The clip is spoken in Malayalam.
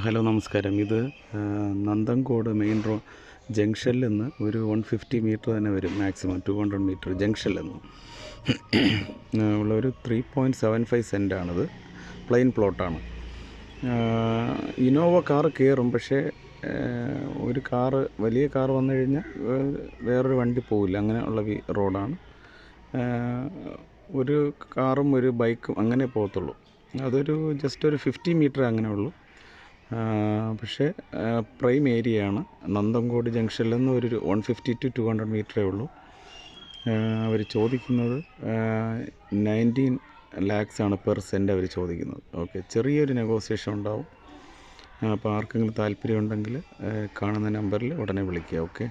ഹലോ നമസ്കാരം. ഇത് നന്തൻകോട് മെയിൻ ജംഗ്ഷനിൽ നിന്ന് ഒരു 150 മീറ്റർ തന്നെ വരും, മാക്സിമം 200 മീറ്റർ ജംഗ്ഷനിൽ നിന്ന് ഉള്ളൊരു 3.75 സെൻറ്റാണിത്. പ്ലെയിൻ പ്ലോട്ടാണ്. ഇന്നോവ കാറ് കയറും, പക്ഷേ ഒരു കാറ്, വലിയ കാറ് വന്നു കഴിഞ്ഞാൽ വേറൊരു വണ്ടി പോവില്ല, അങ്ങനെ ഉള്ള റോഡാണ്. ഒരു കാറും ഒരു ബൈക്കും അങ്ങനെ പോകത്തുള്ളൂ. അതൊരു ജസ്റ്റ് ഒരു 50 മീറ്റർ അങ്ങനെ ഉള്ളൂ. പക്ഷേ പ്രൈം ഏരിയയാണ്. നന്തൻകോട് ജംഗ്ഷനിൽ നിന്ന് ഒരു 150 to 200 മീറ്ററേ ഉള്ളൂ. അവർ ചോദിക്കുന്നത് 19 lakhs ആണ് പെർ സെൻറ്റ് അവർ ചോദിക്കുന്നത്. ഓക്കെ, ചെറിയൊരു നെഗോസിയേഷൻ ഉണ്ടാവും. അപ്പോൾ ആർക്കെങ്കിലും താല്പര്യമുണ്ടെങ്കിൽ കാണുന്ന നമ്പറിൽ ഉടനെ വിളിക്കുക. ഓക്കെ.